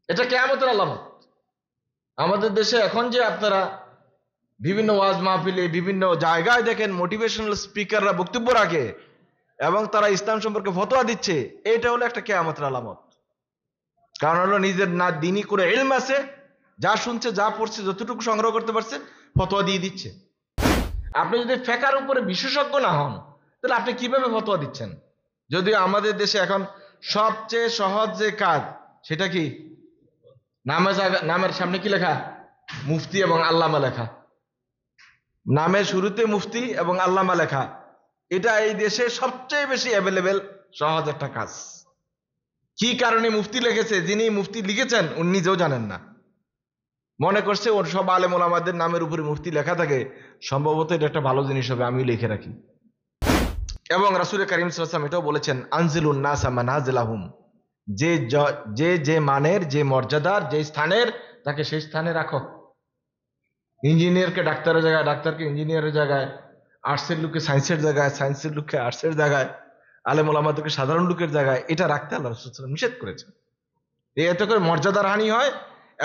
এটা কিয়ামতের আলামত। আমাদের দেশে এখন যে আপনারা বিভিন্ন ওয়াজ মাহফিলে বিভিন্ন জায়গায় দেখেন মোটিভেশনাল স্পিকাররা বক্তব্য রাখে এবং তারা ইসলাম সম্পর্কে ফতোয়া দিচ্ছে, এটা হলো একটা কিয়ামতের আলামত। কারণ হলো নিজের না দিনই করে ইলম আছে, যা শুনছে যা পড়ছে যতটুকু সংগ্রহ করতে পারছে ফতোয়া দিয়ে দিচ্ছে। আপনি যদি ফেকার উপরে বিশেষজ্ঞ না হন তাহলে আপনি কিভাবে ফতোয়া দিচ্ছেন? যদিও আমাদের দেশে এখন সবচেয়ে সহজ যে কাজ সেটা কি, নামের সামনে কি লেখা? মুফতি এবং আল্লামা লেখা। নামের শুরুতে মুফতি এবং আল্লামা লেখা, এটা এই দেশে সবচেয়ে বেশি অ্যাভেলেবেল সহজ একটা কাজ। কি কারণে মুফতি লিখেছে, যিনি মুফতি লিখেছেন উনি নিজেও জানেন না। মনে করছে ওর সব আলেম ওলামাদের নামের উপরে মুফতি লেখা থাকে, সম্ভবত এটা একটা ভালো জিনিস হবে, আমি লিখে রাখি। এবং রাসূল কারীম সাল্লাল্লাহু আলাইহি ওয়াসাল্লাম এটাও বলেছেন, আনজিলুন নাসা মানাজিলাহুম, যে মানের, যে মর্যাদার, যে স্থানের, তাকে সেই স্থানে রাখো। ইঞ্জিনিয়ারকে ডাক্তারের জায়গায়, ডাক্তারকে ইঞ্জিনিয়ারের জায়গায়, আর্টসের লোককে সায়েন্সের জায়গায়, সায়েন্সের লোককে আর্টসের জায়গায়, আলেম ওলামাদেরকে সাধারণ লোকের জায়গায়, এটা রাখতে আল্লাহ রাসূল সাল্লাল্লাহু আলাইহি ওয়াসাল্লাম নিষেধ করেছেন। এতে করে মর্যাদার হানি হয়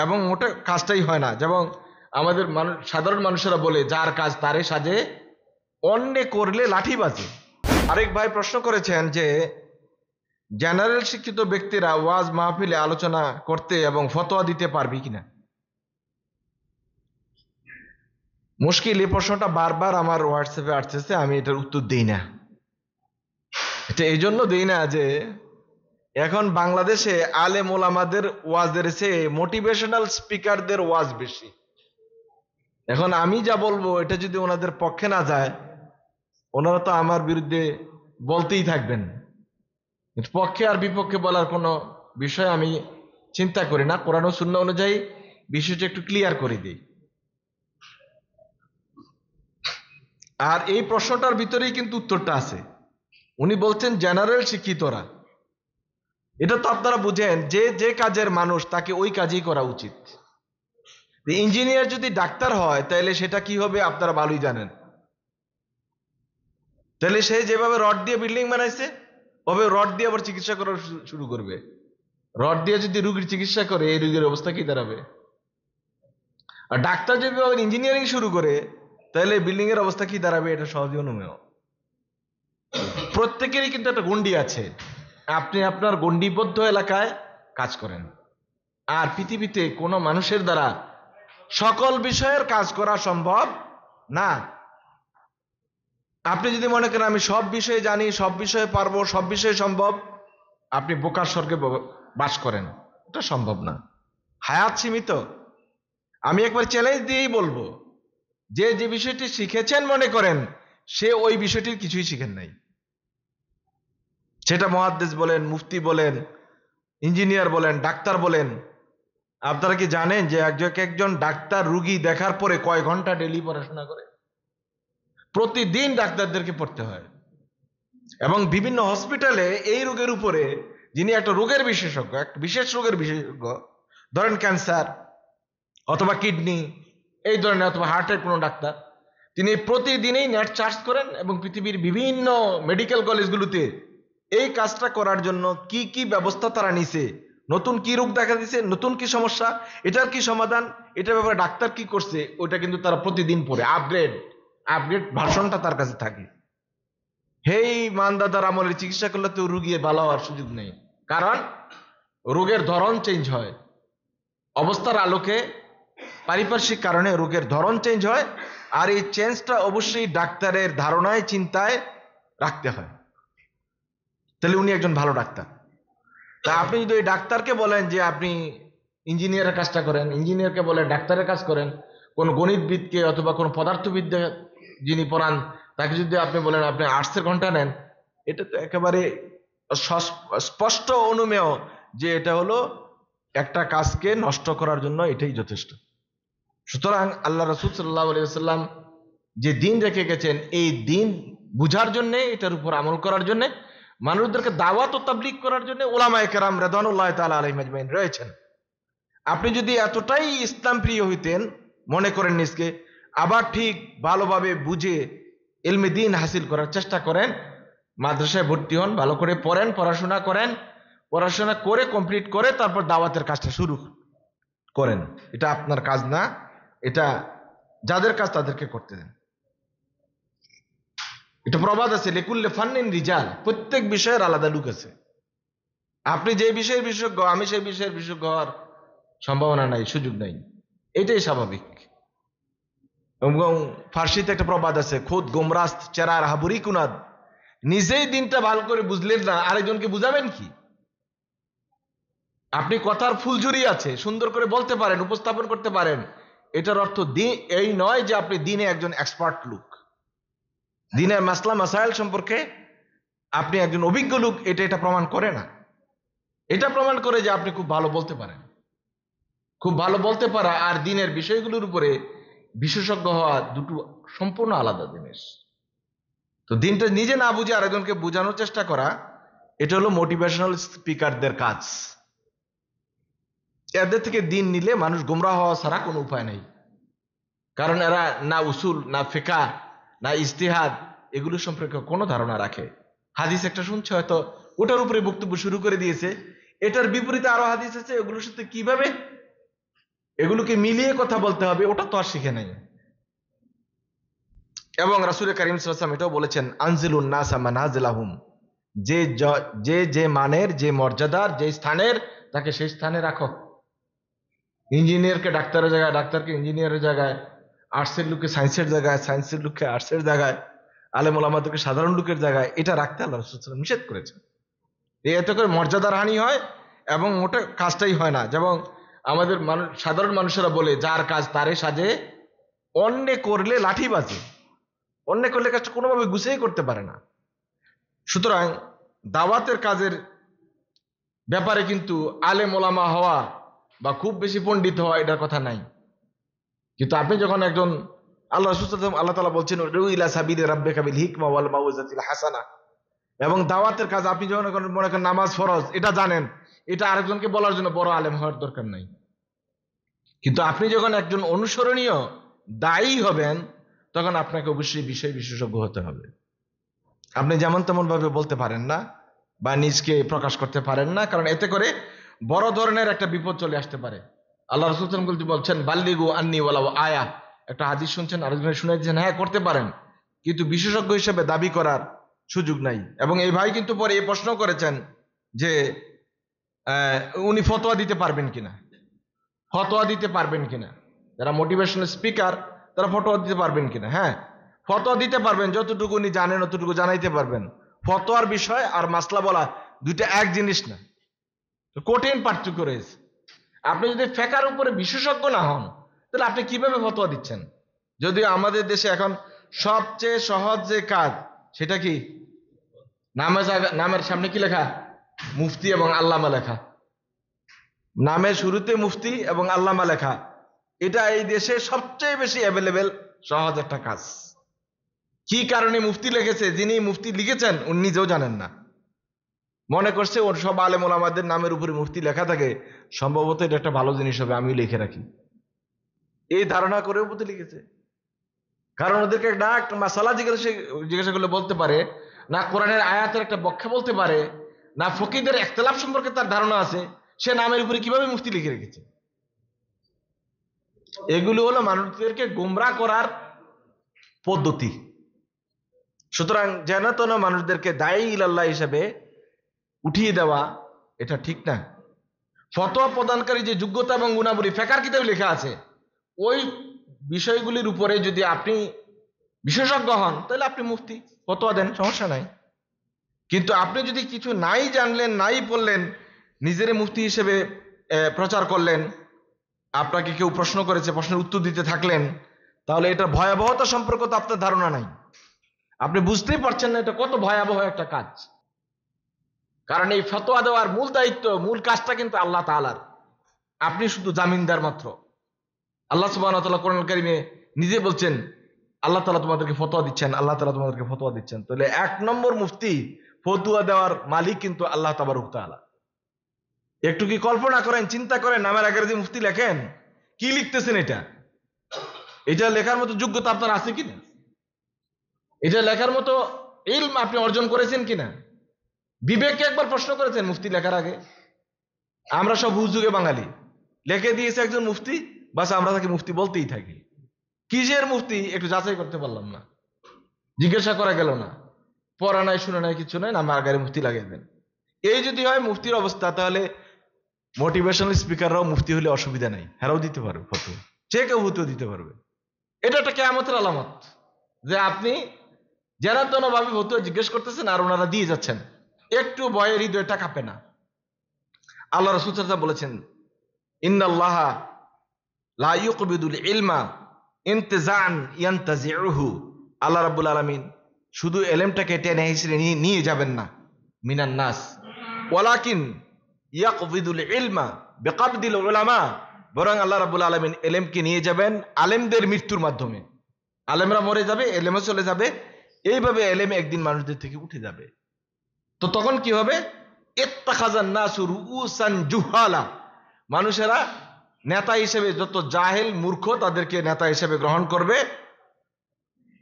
এবং ওটা কাজটাই হয় না। যেমন আমাদের সাধারণ মানুষেরা বলে, যার কাজ তারে সাজে, অন্যে করলে লাঠি বাজে। আরেক ভাই প্রশ্ন করেছেন যে জেনারেল শিক্ষিত ব্যক্তিরা ওয়াজ মাহফিলে আলোচনা করতে এবং ফতোয়া দিতে পারবে কিনা। মুশকিল, এই প্রশ্নটা বারবার আমার হোয়াটসঅ্যাপে আসতেছে, আমি এটার উত্তর দিই না। এটা এই জন্য দিই না যে এখন বাংলাদেশে আলেম ওলামাদের ওয়াজের চেয়ে মোটিভেশনাল স্পিকারদের ওয়াজ বেশি। এখন আমি যা বলবো এটা যদি ওনাদের পক্ষে না যায়, ওনারা তো আমার বিরুদ্ধে বলতেই থাকবেন। পক্ষে আর বিপক্ষে বলার কোনো বিষয় আমি চিন্তা করি না। কোরআন ও সুন্নাহ অনুযায়ী বিষয়টা একটু ক্লিয়ার করে দিই। আর এই প্রশ্নটার ভিতরেই কিন্তু উত্তরটা আছে। উনি বলছেন জেনারেল শিক্ষিতরা, এটা তো আপনারা বুঝেন যে যে কাজের মানুষ তাকে ওই কাজই করা উচিত। ইঞ্জিনিয়ার যদি ডাক্তার হয় তাহলে সেটা কি হবে আপনারা ভালোই জানেন। তাহলে সে যেভাবে রড দিয়ে বিল্ডিং বানাইছে ওভাবে রড দিয়ে আবার চিকিৎসা করা শুরু করবে। রড দিয়ে যদি রোগীর চিকিৎসা করে, এই রোগীর অবস্থা কি দাঁড়াবে? আর ডাক্তার যদি আবার ইঞ্জিনিয়ারিং শুরু করে তাহলে বিল্ডিং এর অবস্থা কি দাঁড়াবে? এটা সহজে অনুমেয়। প্রত্যেকেরই কিন্তু একটা গণ্ডি আছে। আপনি আপনার গণ্ডিবদ্ধ এলাকায় কাজ করেন। আর পৃথিবীতে কোনো মানুষের দ্বারা সকল বিষয়ের কাজ করা সম্ভব না। আপনি যদি মনে করেন আমি সব বিষয়ে জানি, সব বিষয়ে পারবো, সব বিষয়ে সম্ভব, আপনি বোকার স্বর্গে বাস করেন। এটা সম্ভব না, হায়াত সীমিত। আমি একবার চ্যালেঞ্জ দিয়েই বলবো, যে যে বিষয়টি শিখেছেন মনে করেন সে ওই বিষয়টির কিছুই শিখেন নাই। সেটা মুহাদ্দিস বলেন, মুফতি বলেন, ইঞ্জিনিয়ার বলেন, ডাক্তার বলেন। আপনারা কি জানেন যে একজন ডাক্তার রুগী দেখার পরে কয় ঘন্টা ডেইলি পড়াশোনা করে? প্রতিদিন ডাক্তারদেরকে পড়তে হয়। এবং বিভিন্ন হসপিটালে এই রোগের উপরে, যিনি একটা রোগের বিশেষজ্ঞ, একটা বিশেষ রোগের বিশেষজ্ঞ, ধরেন ক্যান্সার অথবা কিডনি এই ধরনের, অথবা হার্টের কোনো ডাক্তার, তিনি প্রতিদিনই নেট চার্জ করেন এবং পৃথিবীর বিভিন্ন মেডিকেল কলেজগুলোতে এই কাজটা করার জন্য কি কি ব্যবস্থা তারা নিছে, নতুন কি রোগ দেখা দিছে, নতুন কি সমস্যা, এটার কি সমাধান, এটার ব্যাপারে ডাক্তার কি করছে, ওইটা কিন্তু তারা প্রতিদিন পড়ে। আপগ্রেড ভার্সনটা তার কাছে থাকে। হেই মানদাদার আমলের চিকিৎসা করলে তো রুগী ভালো হওয়ার সুযোগ নেই, কারণ রোগের ধরন চেঞ্জ হয়, অবস্থার আলোকে, পারিপার্শ্বিক কারণে রোগের ধরন চেঞ্জ হয়। আর এই চেঞ্জটা অবশ্যই ডাক্তারের ধারণায়, চিন্তায় রাখতে হয়। তাহলে উনি একজন ভালো ডাক্তার। তা আপনি যদি ওই ডাক্তারকে বলেন যে আপনি ইঞ্জিনিয়ারের কাজটা করেন, ইঞ্জিনিয়ারকে বলেন ডাক্তারের কাজ করেন, কোন গণিতবিদকে অথবা কোন পদার্থবিদ্যা যিনি পড়ান তাকে যদি আপনি বলেন আপনি আর্টসের ঘন্টা নেন, এটা তো একেবারে স্পষ্ট অনুমেয় যে এটা হলো একটা কাজকে নষ্ট করার জন্য এটাই যথেষ্ট। সুতরাং আল্লাহ রাসূল সাল্লাল্লাহু আলাইহি ওয়াসাল্লাম যে দিন রেখে গেছেন, এই দিন বুঝার জন্য, এটার উপর আমল করার জন্য, মানুষদেরকে দাওয়াত ও তাবলীগ করার জন্য উলামায়ে কেরাম রিদওয়ানুল্লাহি তাআলা আলাইহিম আজমাইন রয়েছেন। আপনি যদি এতটাই ইসলাম প্রিয় হইতেন মনে করেন নিজকে, আবার ঠিক ভালোভাবে বুঝে ইলমে দ্বীন হাসিল করার চেষ্টা করেন, মাদ্রাসায় ভর্তি হন, ভালো করে পড়েন, পড়াশোনা করেন, পড়াশোনা করে কমপ্লিট করে তারপর দাওয়াতের কাজটা শুরু করেন। এটা আপনার কাজ না, এটা যাদের কাজ তাদেরকে করতে দেন। এটা প্রবাদ আছে, লেকুল্লে ফান্নিন রিজাল, প্রত্যেক বিষয়ের আলাদা লোক আছে। আপনি যে বিষয়ের বিশেষজ্ঞ, আমি সেই বিষয়ের বিশেষজ্ঞ হওয়ার সম্ভাবনা নাই, সুযোগ নাই, এটাই স্বাভাবিক। এবং ফার্সিতে একটা প্রবাদ আছে, খুদ গোমরাস্ত চেরার হাবুরি কুনাদ, নিজেই দিনটা ভালো করে বুঝলেন না, আরেকজনকে বুঝাবেন কি? আপনি কথার ফুলঝুরি আছে, সুন্দর করে বলতে পারেন, উপস্থাপন করতে পারেন, এটার অর্থ এই নয় যে আপনি দিনে একজন এক্সপার্ট লোক, দিনের মাসলা মাসাইল সম্পর্কে আপনি একজন অভিজ্ঞ লোক, এটা প্রমাণ করে না। এটা প্রমাণ করে যে আপনি খুব ভালো বলতে পারেন। খুব ভালো বলতে পারা আর দিনের বিষয়গুলোর উপরে বিশেষজ্ঞ হওয়া দুটো সম্পূর্ণ আলাদা জিনিস। তো দিনটা নিজে না বুঝে আরেকজনকে বোঝানোর চেষ্টা করা, এটা হলো মোটিভেশনাল স্পিকারদের কাজ। এদের থেকে দিন নিলে মানুষ গোমরাহ হওয়া ছাড়া কোনো উপায় নেই। কারণ এরা না উসুল, না ফিকহ, না ইজতিহাদ এগুলো সম্পর্কে কোনো ধারণা রাখে। হাদিস একটা শুনছে, হয়তো ওটার উপরে বক্তব্য শুরু করে দিয়েছে, এটার বিপরীতে আরো হাদিস আছে, এগুলোর সাথে কিভাবে এগুলোকে মিলিয়ে কথা বলতে হবে ওটা তো আর শিখে নাই। এবং রাসূল কারীম সাল্লাল্লাহু আলাইহি ওয়াসাল্লাম এটাও বলেছেন, আনজিলুন নাসা মানাজিলাহুম, যে মানের, যে মর্যাদার, যে স্থানের, তাকে সেই স্থানে রাখো। ইঞ্জিনিয়ারকে ডাক্তারের জায়গায়, ডাক্তারকে ইঞ্জিনিয়ারের জায়গায়, আর্টসের লোককে সায়েন্সের জায়গায়, সায়েন্সের লোককে আর্টসের জায়গায়, আলেম ওলামাদেরকে সাধারণ লোকের জায়গায়, এটা রাখতে আল্লাহ রাসূল সাল্লাল্লাহু আলাইহি ওয়াসাল্লাম নিষেধ করেছেন। এতে করে মর্যাদার হানি হয় এবং ওটা কাজটাই হয় না। যেমন আমাদের সাধারণ মানুষেরা বলে, যার কাজ তারে সাজে, অন্য করলে লাঠি বাজে, অন্য করলে কাজটা কোনোভাবে গুছিয়ে করতে পারে না। সুতরাং দাওয়াতের কাজের ব্যাপারে কিন্তু আলেম ওলামা হওয়া বা খুব বেশি পণ্ডিত হওয়া এটার কথা নাই। কিন্তু আপনি যখন একজন, আল্লাহ রাসূল সাল্লাল্লাহু আলাইহি ওয়াসাল্লাম, আল্লাহ তাআলা বলছেন উদউ ইলা সাবিলি রাব্বিকা বিল হিকমা ওয়াল মাউইজাতিল হাসানা, এবং দাওয়াতের কাজ আপনি যখন মনে করেন নামাজ ফরজ, এটা জানেন, এটা আরেকজনকে বলার জন্য বড় আলেম হওয়ার দরকার নাই। কিন্তু আপনি যখন একজন অনুসরণীয় দায়ী হবেন, তখন আপনাকে অবশ্যই বিষয় বিশেষজ্ঞ হতে হবে। আপনি যেমন তেমন ভাবে বলতে পারেন না বা নিজকে প্রকাশ করতে পারেন না, কারণ এতে করে বড় ধরনের একটা বিপদ চলে আসতে পারে। আল্লাহ রাসূল সাল্লাল্লাহু আলাইহি ওয়াসাল্লাম বলছেন, বাল্লিগু আন্নী ওয়ালাউ আয়া। একটা হাদিস শুনছেন, আরেকজনের শুনে দিচ্ছেন, হ্যাঁ করতে পারেন, কিন্তু বিশেষজ্ঞ হিসেবে দাবি করার সুযোগ নাই। এবং এই ভাই কিন্তু পরে এই প্রশ্ন করেছেন যে উনি ফতোয়া দিতে পারবেন কিনা, ফতোয়া দিতে পারবেন কিনা, যারা মোটিভেশনাল স্পিকার তারা ফতোয়া দিতে পারবেন কিনা। হ্যাঁ, ফতোয়া দিতে পারবেন, যতটুকু উনি জানেন অতটুকু জানাইতে পারবেন। ফতোয়ার বিষয় আর মাসলা বলা দুইটা এক জিনিস না, কঠিন পার্থক্য রয়েছে। আপনি যদি ফিকহের উপরে বিশেষজ্ঞ না হন, তাহলে আপনি কিভাবে ফতোয়া দিচ্ছেন? যদিও আমাদের দেশে এখন সবচেয়ে সহজ যে কাজ, সেটা কি? নামের সামনে কি লেখা? মুফতি এবং আল্লামা লেখা। নামের শুরুতে মুফতি এবং আল্লামা লেখা, এটা এই দেশে সবচেয়ে বেশি অ্যাভেলেবেল সহজ একটা কাজ। কি কারণে মুফতি লিখেছে, যিনি মুফতি লিখেছেন উনি নিজেও জানেন না, মনে করছে ওর সব আলেম ওলামাদের নামের উপরে মুফতি লেখা থাকে, সম্ভবত এটা একটা ভালো জিনিস হবে, আমিও লিখে রাখি, এই ধারণা করে মুফতি লিখেছে। কারণ ওদেরকে একটা মাসালা জিজ্ঞাসা করলে বলতে পারে না, কোরআনের আয়াতের একটা ব্যাখ্যা বলতে পারে না, ফকিহদের ইখতিলাফ সম্পর্কে তার ধারণা আছে, সে নামের উপরে কিভাবে মুফতি লিখে রেখেছে। এগুলো হলো মানুষদেরকে গোমরাহ করার পদ্ধতি। সুতরাং যেন তেন মানুষদেরকে দায়ী ইলাল্লাহ হিসেবে উঠিয়ে দেওয়া এটা ঠিক না। ফতোয়া প্রদানকারী যে যোগ্যতা এবং গুণাবলী ফিকহের কিতাবে লেখা আছে, ওই বিষয়গুলির উপরে যদি আপনি বিশেষজ্ঞ হন, তাহলে আপনি মুফতি, ফতোয়া দেন, সমস্যা নাই। কিন্তু আপনি যদি কিছু নাই জানলেন, নাই পড়লেন, নিজের মুফতি হিসেবে প্রচার করলেন, আপনাকে কেউ প্রশ্ন করেছে, প্রশ্নের উত্তর দিতে থাকলেন, তাহলে এটা ভয়াবহতা সম্পর্কে তো আপনার ধারণা নাই। আপনি বুঝতেই পারছেন না এটা কত ভয়াবহ একটা কাজ। কারণ এই ফতোয়া দেওয়ার মূল দায়িত্ব, মূল কাজটা কিন্তু আল্লাহ তাআলার, আপনি শুধু জামিনদার মাত্র। আল্লাহ সুবহানাহু ওয়া তাআলা কোরআন কারীমে নিজে বলছেন, আল্লাহ তাআলা তোমাদেরকে ফতোয়া দিচ্ছেন, আল্লাহ তাআলা তোমাদেরকে ফতোয়া দিচ্ছেন। তাহলে এক নম্বর মুফতি, ফতোয়া দেওয়ার মালিক কিন্তু আল্লাহ তাবারক তাআলা। একটু কি কল্পনা করেন, চিন্তা করেন, নামের আগে যে মুফতি লেখেন, কি লিখতেছেন? এটা লেখার মতো যোগ্যতা আপনার আছে কিনা? এটা লেখার মতো ইলম আপনি অর্জন করেছেন কিনা? বিবেককে একবার প্রশ্ন করেছেন মুফতি লেখার আগে? আমরা সব হুজুগে বাঙালি, লিখে দিয়েছে একজন মুফতি, বাস আমরা তাকে মুফতি বলতেই থাকি। কিসের মুফতি একটু যাচাই করতে পারলাম না, জিজ্ঞাসা করা গেল না, পড়া নাই শুনে নাই কিছু নাই, আমার আগারে মুফতি লাগিয়ে দেন। এই যদি হয় মুফতির অবস্থা, তাহলে মোটিভেশনাল স্পিকাররাও মুফতি হলে অসুবিধা নাই, হেরাও দিতে পারবে ফতোয়া, যে কেউ ফতোয়া দিতে পারবে। এটা একটা কিয়ামতের আলামত যে আপনি যারা ভাবে ফতোয়া জিজ্ঞেস করতেছেন আর ওনারা দিয়ে যাচ্ছেন, একটু ভয়ের হৃদয়টা কাঁপে না। আল্লাহ রাসূল সাল্লাল্লাহু আলাইহি ওয়াসাল্লাম বলেছেন, ইন্নাল্লাহা লা ইউকবিদুল ইলমা ইনতিজাআন ইয়ানতাজিউহু। আল্লাহ রাব্বুল আলামিন শুধু এলেমটাকে টেনে হিসেবে নিয়ে যাবেন না মিনান নাস, ওয়ালাকিন ইয়াকবিদুল ইলমা বিকাবদিল উলামা। বরং আল্লাহ রাব্বুল আলামিন এলেমকে নিয়ে যাবেন আলেমদের মৃত্যুর মাধ্যমে। আলেমরা মরে যাবে, এলেমও চলে যাবে, এইভাবে এলেম একদিন মানুষদের থেকে উঠে যাবে। তো তখন কি হবে? ইত্তাখাযান নাসু রুউসান জুহালা। মানুষেরা নেতা হিসেবে, যত জাহেল মূর্খ তাদেরকে নেতা হিসেবে গ্রহণ করবে।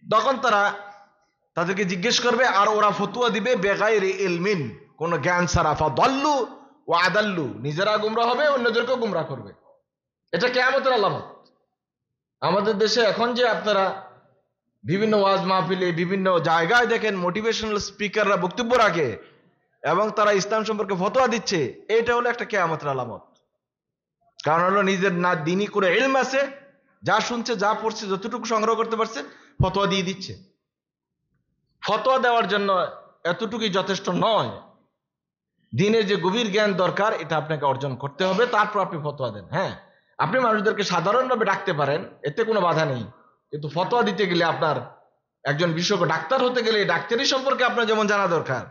তখন তারা তাদেরকে জিজ্ঞেস করবে আর ওরা ফতোয়া দিবে বেগাইরি ইলমিন, কোন জ্ঞান ছাড়া। ফাদাল্লু ওয়া আদাল্লু, নিজেরা গুমরা হবে, অন্যদেরকেও গুমরা করবে। এটা কিয়ামতের আলামত। আমাদের দেশে এখন যে আপনারা বিভিন্ন ওয়াজ মাহফিলে বিভিন্ন জায়গায় দেখেন মোটিভেশনাল স্পিকাররা বক্তব্য রাখে এবং তারা ইসলাম সম্পর্কে ফতোয়া দিচ্ছে, এটা হলো একটা কিয়ামতের আলামত। কারণ হলো নিজের না দিনই করে ইলম আছে, যা শুনছে যা পড়ছে যতটুকু সংগ্রহ করতে পারছে ফতোয়া দিয়ে দিচ্ছে। ফতোয়া দেওয়ার জন্য এতটুকুই যথেষ্ট নয়, দিনের যে গভীর জ্ঞান দরকার এটা আপনাকে অর্জন করতে হবে, তারপর আপনি ফতোয়া দেন। হ্যাঁ, আপনি মানুষদেরকে সাধারণভাবে ডাকতে পারেন, এতে কোনো বাধা নেই, কিন্তু ফতোয়া দিতে গেলে আপনার একজন বিশেষজ্ঞ ডাক্তার হতে গেলে ডাক্তারি সম্পর্কে আপনার যেমন জানা দরকার,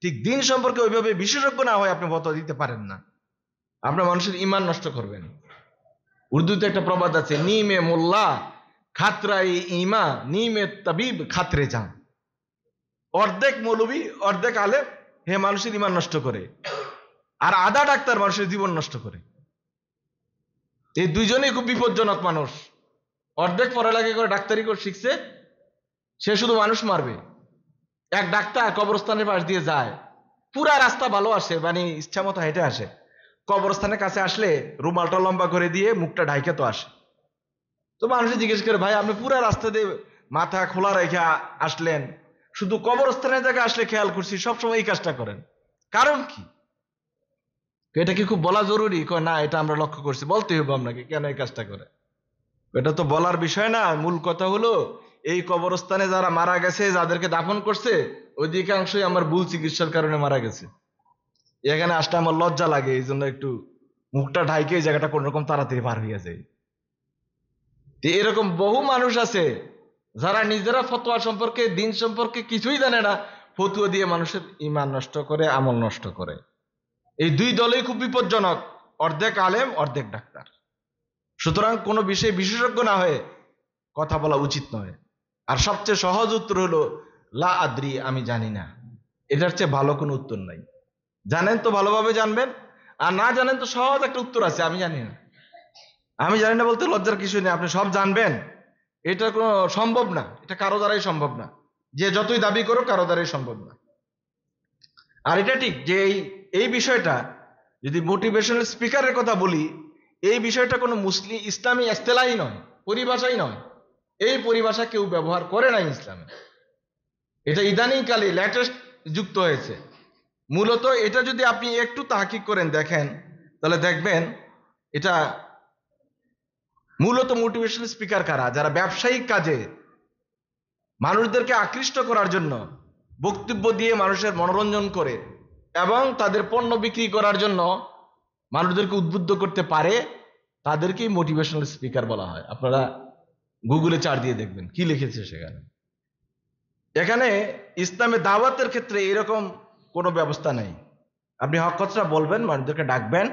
ঠিক দিন সম্পর্কে ওইভাবে বিশেষজ্ঞ না হয়ে আপনি ফতোয়া দিতে পারেন না। আপনার মানুষের ঈমান নষ্ট করবেন। উর্দুতে একটা প্রবাদ আছে, নিমে মোল্লা খাতরাই ইমা, নিমে তাবিব খাতরে যান। অর্ধেক মৌলবী অর্ধেক আলেম হে মানুষের ঈমান নষ্ট করে, আর আধা ডাক্তার মানুষের জীবন নষ্ট করে। এই দুইজনেই খুব বিপজ্জনক মানুষ। অর্ধেক পড়ালেখা করে ডাক্তারি করে শিখছে, সে শুধু মানুষ মারবে। এক ডাক্তার কবরস্থানের পাশ দিয়ে যায়, পুরা রাস্তা ভালো আসে, মানে ইচ্ছা মতো হেঁটে আসে, কবরস্থানের কাছে আসলে রুমালটা লম্বা করে দিয়ে মুখটা ঢাইকে তো আসে। তো মানুষ জিজ্ঞেস করে, ভাই আপনি পুরা রাস্তা দিয়ে মাথা খোলা রেখে আসলেন, শুধু কবরস্থানের জায়গায় আসলে খেয়াল করছি সবসময় এই কাজটা করেন, কারণ কি? এটা কি খুব বলা জরুরি? না, এটা আমরা লক্ষ্য করছি, বলতে হবে আপনাকে কেন এই কাজটা করে। এটা তো বলার বিষয় না, মূল কথা হলো এই কবরস্থানে যারা মারা গেছে, যাদেরকে দাফন করছে, অধিকাংশই আমার ভুল চিকিৎসার কারণে মারা গেছে। এখানে আসলে আমার লজ্জা লাগে, এই জন্য একটু মুখটা ঢাইকে এই জায়গাটা কোন রকম তাড়াতাড়ি পার হয়ে যায়। এরকম বহু মানুষ আছে যারা নিজেরা ফতোয়া সম্পর্কে, দিন সম্পর্কে কিছুই জানে না, ফতোয়া দিয়ে মানুষের ঈমান নষ্ট করে, আমল নষ্ট করে। এই দুই দলই খুব বিপজ্জনক, অর্ধেক আলেম অর্ধেক ডাক্তার। সুতরাং কোনো বিষয়ে বিশেষজ্ঞ না হয়ে কথা বলা উচিত নয়। আর সবচেয়ে সহজ উত্তর হলো লা আদ্রি, আমি জানি না। এটার চেয়ে ভালো কোনো উত্তর নাই। জানেন তো ভালোভাবে জানবেন, আর না জানেন তো সহজ একটা উত্তর আছে, আমি জানি না। আমি জানি না বলতে লজ্জার কিছু নেই, আপনি সব জানবেন, এটা কোনো সম্ভব না, এটা কারো দ্বারাই সম্ভব না। যে যতই দাবি করো কারো দ্বারাই সম্ভব না। আর এটা ঠিক যে এই বিষয়টা যদি মোটিভেশনাল স্পিকারের কথা বলি, এই বিষয়টা কোনো মুসলিম ইসলামী ইস্তেলাহি নয়, পরিভাষাই নয়। এই পরিভাষা কেউ ব্যবহার করে না ইসলামে, এটা ইদানিংকালে লেটেস্ট যুক্ত হয়েছে। মূলত এটা যদি আপনি একটু তাহকিক করেন দেখেন, তাহলে দেখবেন এটা মূলত মোটিভেশনাল স্পিকার কারা? যারা ব্যবসায়িক কাজে মানুষদেরকে আকৃষ্ট করার জন্য বক্তব্য দিয়ে মানুষের মনোরঞ্জন করে এবং তাদের পণ্য বিক্রি করার জন্য মানুষদেরকে উদ্বুদ্ধ করতে পারে, তাদেরকেই মোটিভেশনাল স্পিকার বলা হয়। আপনারা গুগলে চার্জ দিয়ে দেখবেন কি লিখেছে সেখানে। এখানে ইসলামে দাওয়াতের ক্ষেত্রে এরকম কোনো ব্যবস্থা নেই। আপনি হক কথা বলবেন, মানুষদেরকে ডাকবেন,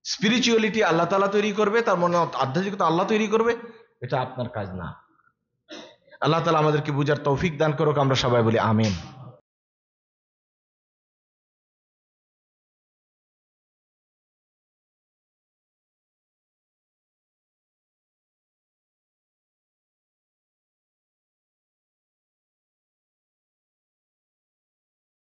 স্পিরিচুয়ালিটি আল্লাহ তাআলা তৈরি করবে, তার মনে আধ্যাত্মিকতা আল্লাহ তৈরি করবে, এটা আপনার কাজ না। আল্লাহ তাআলা আমাদেরকে বুঝার তৌফিক দান করুক, আমরা সবাই বলি আমিন।